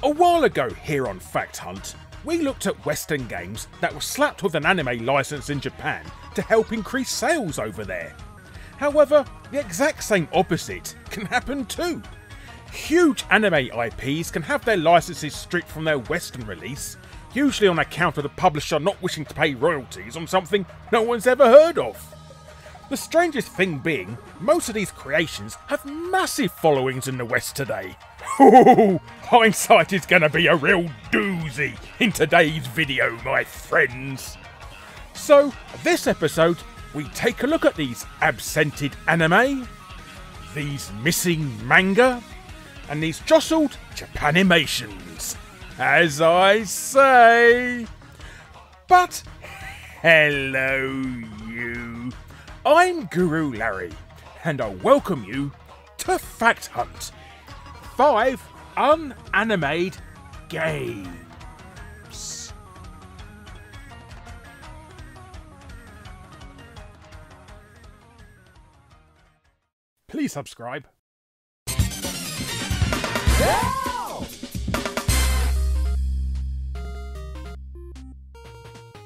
A while ago here on Fact Hunt, we looked at Western games that were slapped with an anime license in Japan to help increase sales over there. However, the exact same opposite can happen too. Huge anime IPs can have their licenses stripped from their Western release, usually on account of the publisher not wishing to pay royalties on something no one's ever heard of. The strangest thing being, most of these creations have massive followings in the West today. Ooh, hindsight is gonna be a real doozy in today's video, my friends. So, this episode, we take a look at these absented anime, these missing manga, and these jostled Japanimations, as I say. But, hello you. I'm Guru Larry, and I welcome you to Fact Hunt. 5 unanimated games. Please subscribe.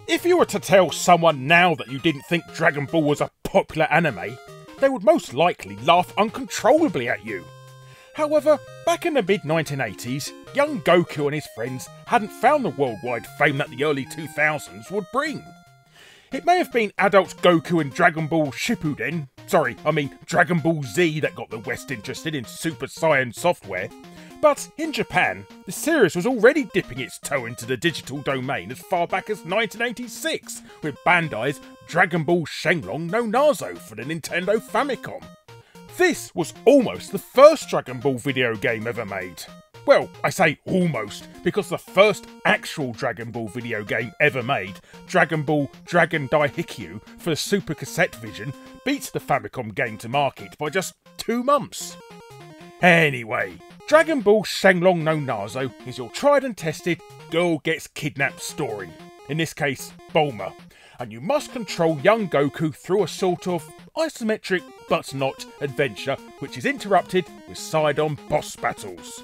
If you were to tell someone now that you didn't think Dragon Ball was a popular anime, they would most likely laugh uncontrollably at you. However, back in the mid-1980s, young Goku and his friends hadn't found the worldwide fame that the early 2000s would bring. It may have been adult Goku and Dragon Ball Shippuden, Dragon Ball Z that got the West interested in Super Saiyan software, but in Japan, the series was already dipping its toe into the digital domain as far back as 1986, with Bandai's Dragon Ball Shenlong no Nazo for the Nintendo Famicom. This was almost the first Dragon Ball video game ever made. Well, I say almost, because the first actual Dragon Ball video game ever made, Dragon Ball Dragon Daihikyu for the Super Cassette Vision, beats the Famicom game to market by just 2 months. Anyway, Dragon Ball Shenlong no Nazo is your tried and tested girl gets kidnapped story, in this case Bulma, and you must control young Goku through a sort of isometric but not adventure which is interrupted with side-on boss battles.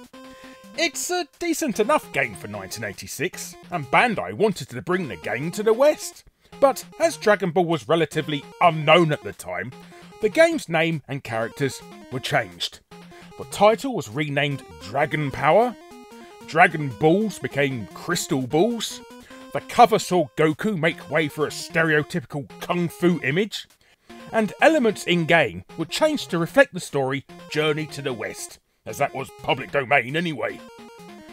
It's a decent enough game for 1986, and Bandai wanted to bring the game to the West. But as Dragon Ball was relatively unknown at the time, the game's name and characters were changed. The title was renamed Dragon Power, Dragon Balls became Crystal Balls, the cover saw Goku make way for a stereotypical Kung Fu image, and elements in-game were changed to reflect the story Journey to the West, as that was public domain anyway.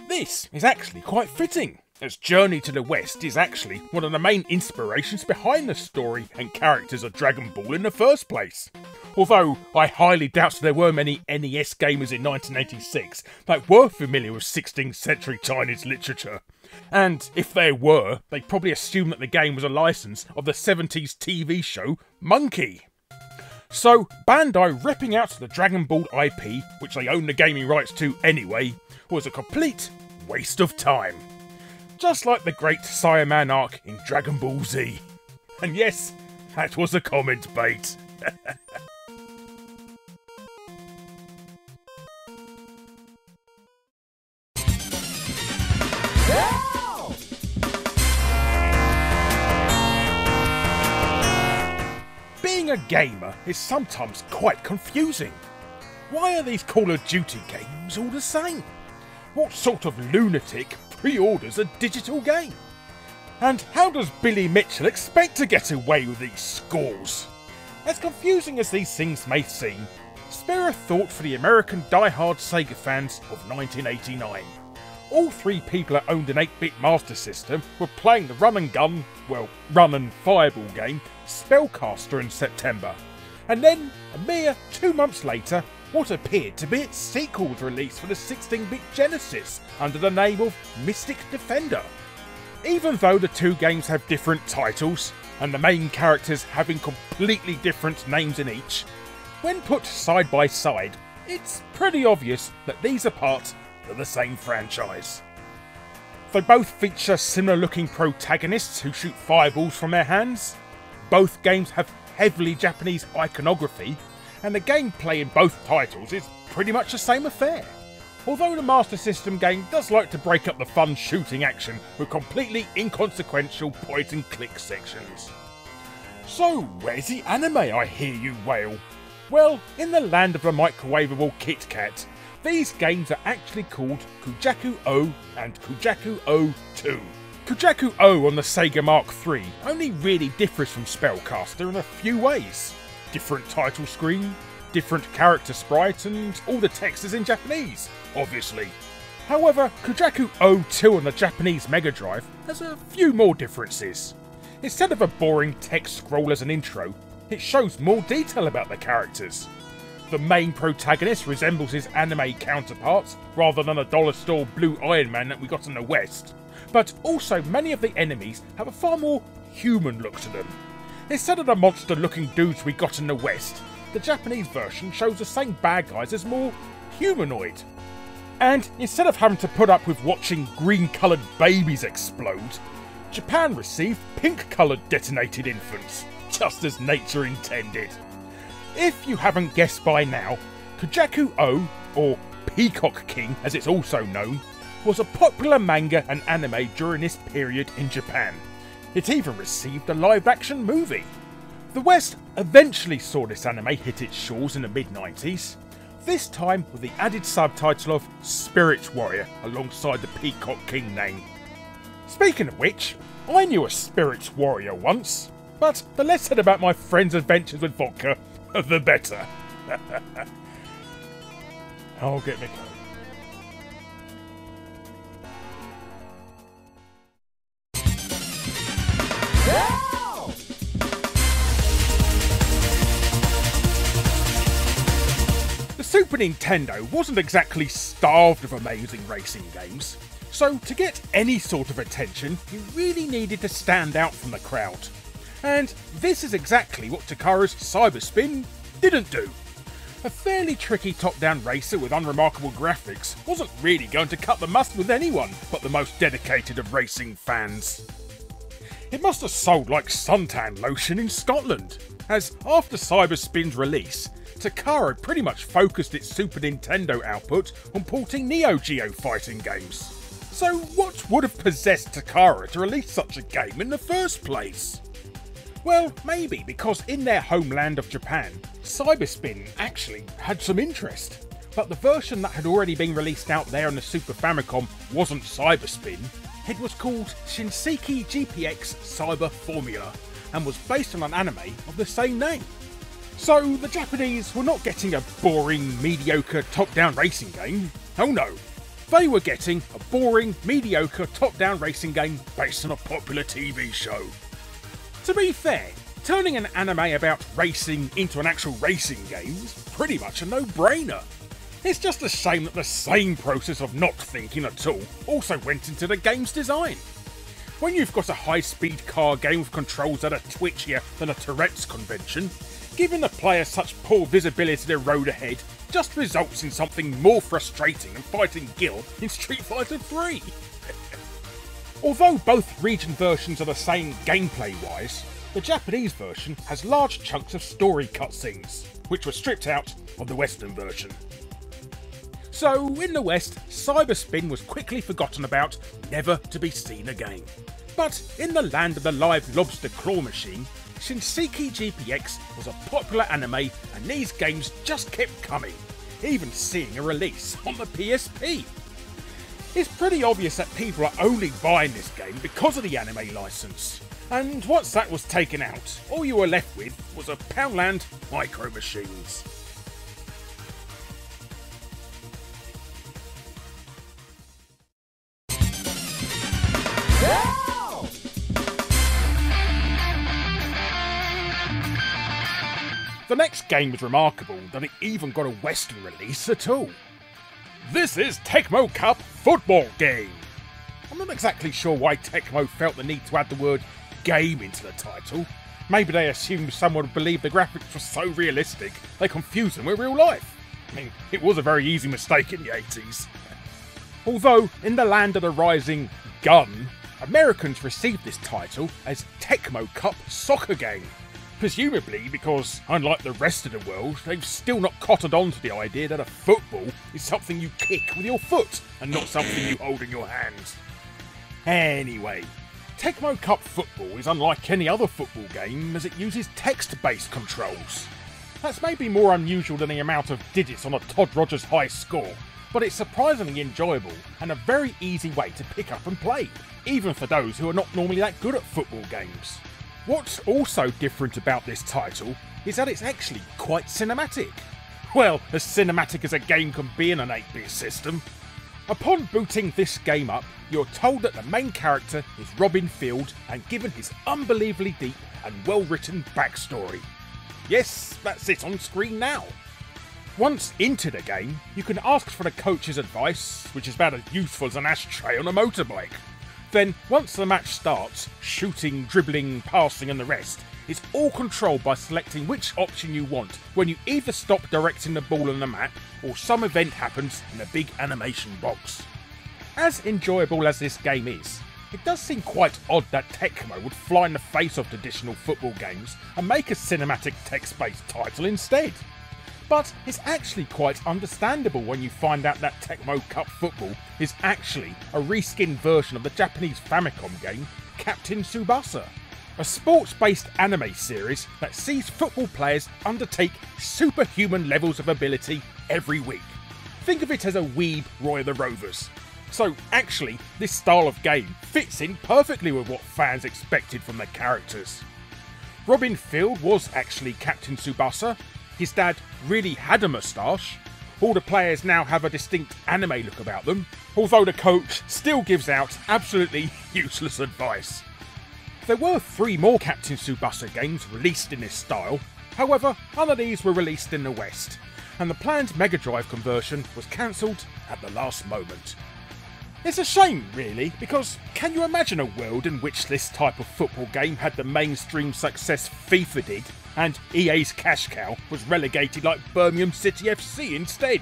This is actually quite fitting, as Journey to the West is actually one of the main inspirations behind the story and characters of Dragon Ball in the first place. Although I highly doubt there were many NES gamers in 1986 that were familiar with 16th century Chinese literature. And if there were, they'd probably assume that the game was a license of the 70s TV show Monkey. So Bandai ripping out the Dragon Ball IP, which they own the gaming rights to anyway, was a complete waste of time. Just like the great Saiyaman arc in Dragon Ball Z. And yes, that was a comment bait. Being a gamer is sometimes quite confusing. Why are these Call of Duty games all the same? What sort of lunatic pre-orders a digital game? And how does Billy Mitchell expect to get away with these scores? As confusing as these things may seem, spare a thought for the American die-hard Sega fans of 1989. All 3 people that owned an 8-bit Master System were playing the run and fireball game Spellcaster in September. And then, a mere 2 months later, what appeared to be its sequel was released for the 16-bit Genesis under the name of Mystic Defender. Even though the 2 games have different titles, and the main characters having completely different names in each, when put side by side, it's pretty obvious that these are part of the same franchise. They both feature similar looking protagonists who shoot fireballs from their hands. Both games have heavily Japanese iconography, and the gameplay in both titles is pretty much the same affair. although the Master System game does like to break up the fun shooting action with completely inconsequential point and click sections. So where's the anime, I hear you wail? Well, in the land of the microwavable Kit Kat, these games are actually called Kujaku-O and Kujaku-O 2. Kujaku-O on the Sega Mark III only really differs from Spellcaster in a few ways. Different title screen, different character sprite, and all the text is in Japanese, obviously. However, Kujaku-O 2 on the Japanese Mega Drive has a few more differences. Instead of a boring text scroll as an intro, it shows more detail about the characters. The main protagonist resembles his anime counterparts rather than a dollar store blue Iron Man that we got in the West. But also many of the enemies have a far more human look to them. Instead of the monster looking dudes we got in the West, the Japanese version shows the same bad guys as more humanoid. And instead of having to put up with watching green coloured babies explode, Japan received pink coloured detonated infants, just as nature intended. If you haven't guessed by now, Kujaku-O, or Peacock King as it's also known, was a popular manga and anime during this period in Japan. It even received a live-action movie. The West eventually saw this anime hit its shores in the mid-90s, this time with the added subtitle of Spirit Warrior alongside the Peacock King name. Speaking of which, I knew a Spirit Warrior once, but the less said about my friend's adventures with vodka, the better. I'll get me coat. The Super Nintendo wasn't exactly starved of amazing racing games, so to get any sort of attention, you really needed to stand out from the crowd. And this is exactly what Takara's Cyberspin didn't do. A fairly tricky top-down racer with unremarkable graphics wasn't really going to cut the mustard with anyone but the most dedicated of racing fans. It must have sold like suntan lotion in Scotland, as after Cyberspin's release, Takara pretty much focused its Super Nintendo output on porting Neo Geo fighting games. So what would have possessed Takara to release such a game in the first place? Well, maybe because in their homeland of Japan, Cyberspin actually had some interest. But the version that had already been released out there on the Super Famicom wasn't Cyberspin. It was called Shinseki GPX Cyber Formula and was based on an anime of the same name. So the Japanese were not getting a boring, mediocre top-down racing game. Oh no. They were getting a boring, mediocre top-down racing game based on a popular TV show. To be fair, turning an anime about racing into an actual racing game is pretty much a no-brainer. It's just a shame that the same process of not thinking at all also went into the game's design. When you've got a high-speed car game with controls that are twitchier than a Tourette's convention, giving the player such poor visibility to the road ahead just results in something more frustrating than fighting Gil in Street Fighter 3. Although both region versions are the same gameplay-wise, the Japanese version has large chunks of story cutscenes, which were stripped out of the Western version. So, in the West, Cyberspin was quickly forgotten about, never to be seen again. But in the land of the live lobster claw machine, Shinseki GPX was a popular anime and these games just kept coming, even seeing a release on the PSP. It's pretty obvious that people are only buying this game because of the anime license. And once that was taken out, all you were left with was a Poundland Micro Machines. The next game was remarkable that it even got a Western release at all. This is Tecmo Cup Football game. I'm not exactly sure why Tecmo felt the need to add the word game into the title. Maybe they assumed someone would believe the graphics were so realistic they confused them with real life. I mean, it was a very easy mistake in the 80s. Although, in the land of the rising gun, Americans received this title as Tecmo Cup Soccer Game. Presumably because, unlike the rest of the world, they've still not cottoned on to the idea that a football is something you kick with your foot and not something you hold in your hands. Anyway, Tecmo Cup Football is unlike any other football game as it uses text-based controls. That's maybe more unusual than the amount of digits on a Todd Rogers high score, but it's surprisingly enjoyable and a very easy way to pick up and play, even for those who are not normally that good at football games. What's also different about this title is that it's actually quite cinematic. Well, as cinematic as a game can be in an 8-bit system. Upon booting this game up, you're told that the main character is Robin Field and given his unbelievably deep and well-written backstory. Yes, that's it on screen now. Once into the game, you can ask for the coach's advice, which is about as useful as an ashtray on a motorbike. Then, once the match starts, shooting, dribbling, passing and the rest is all controlled by selecting which option you want when you either stop directing the ball on the map or some event happens in a big animation box. As enjoyable as this game is, it does seem quite odd that Tecmo would fly in the face of traditional football games and make a cinematic text-based title instead. But it's actually quite understandable when you find out that Tecmo Cup Football is actually a reskinned version of the Japanese Famicom game Captain Tsubasa, a sports-based anime series that sees football players undertake superhuman levels of ability every week. Think of it as a weeb Roy of the Rovers. So actually, this style of game fits in perfectly with what fans expected from the characters. Robin Field was actually Captain Tsubasa. His dad really had a moustache. All the players now have a distinct anime look about them, although the coach still gives out absolutely useless advice. There were 3 more Captain Tsubasa games released in this style, however none of these were released in the West, and the planned Mega Drive conversion was cancelled at the last moment. It's a shame, really, because can you imagine a world in which this type of football game had the mainstream success FIFA did, and EA's cash cow was relegated like Birmingham City FC instead?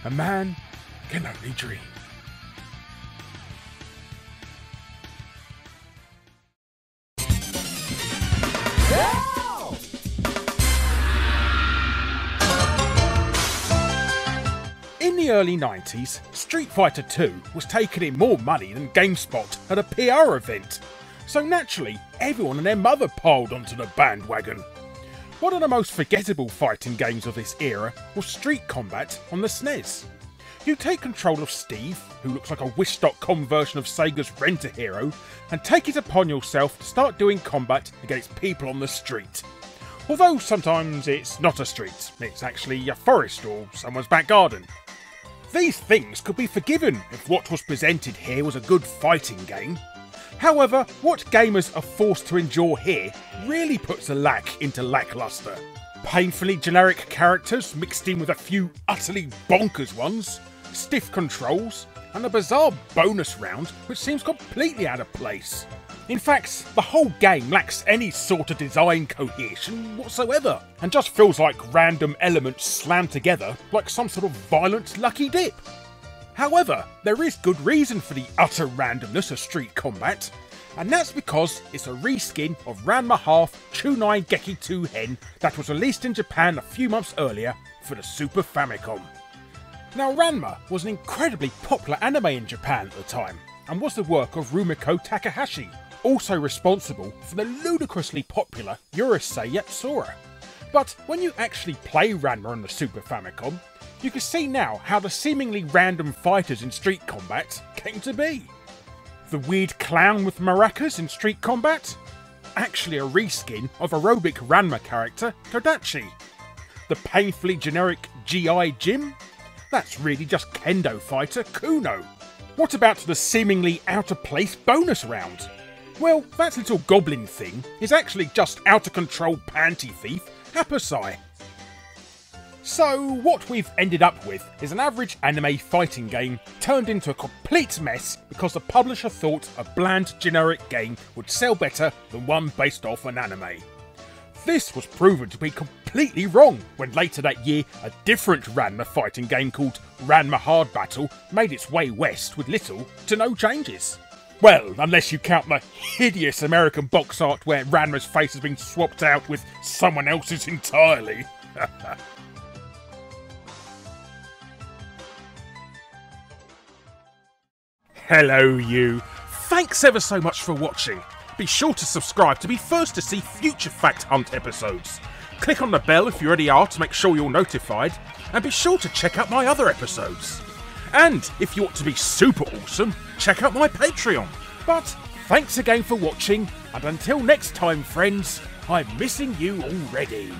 A man can only dream. In the early 90s, Street Fighter 2 was taking in more money than GameSpot at a PR event, so naturally everyone and their mother piled onto the bandwagon. One of the most forgettable fighting games of this era was Street Combat on the SNES. You take control of Steve, who looks like a Wish.com version of Sega's Rent-A-Hero, and take it upon yourself to start doing combat against people on the street. Although sometimes it's not a street, it's actually a forest or someone's back garden. These things could be forgiven if what was presented here was a good fighting game. However, what gamers are forced to endure here really puts a lack into lackluster. Painfully generic characters mixed in with a few utterly bonkers ones, stiff controls, and a bizarre bonus round which seems completely out of place. In fact, the whole game lacks any sort of design cohesion whatsoever, and just feels like random elements slammed together like some sort of violent lucky dip. However, there is good reason for the utter randomness of Street Combat, and that's because it's a reskin of Ranma Half Chunai Geki 2 Hen that was released in Japan a few months earlier for the Super Famicom. Now, Ranma was an incredibly popular anime in Japan at the time, and was the work of Rumiko Takahashi, also responsible for the ludicrously popular Urusei Yatsura. But when you actually play Ranma on the Super Famicom, you can see now how the seemingly random fighters in Street Combat came to be. The weird clown with maracas in Street Combat? Actually a reskin of aerobic Ranma character Kodachi. The painfully generic G.I. Jim? That's really just kendo fighter Kuno. What about the seemingly out-of-place bonus round? Well, that little goblin thing is actually just out-of-control panty thief Hapasai. So what we've ended up with is an average anime fighting game turned into a complete mess because the publisher thought a bland generic game would sell better than one based off an anime. This was proven to be completely wrong when later that year a different Ranma fighting game called Ranma Hard Battle made its way west with little to no changes. Well, unless you count the hideous American box art where Ranma's face has been swapped out with someone else's entirely. Hello you. Thanks ever so much for watching. Be sure to subscribe to be first to see future Fact Hunt episodes. Click on the bell if you already are to make sure you're notified, and be sure to check out my other episodes. And if you want to be super awesome, check out my Patreon. But thanks again for watching, and until next time friends, I'm missing you already.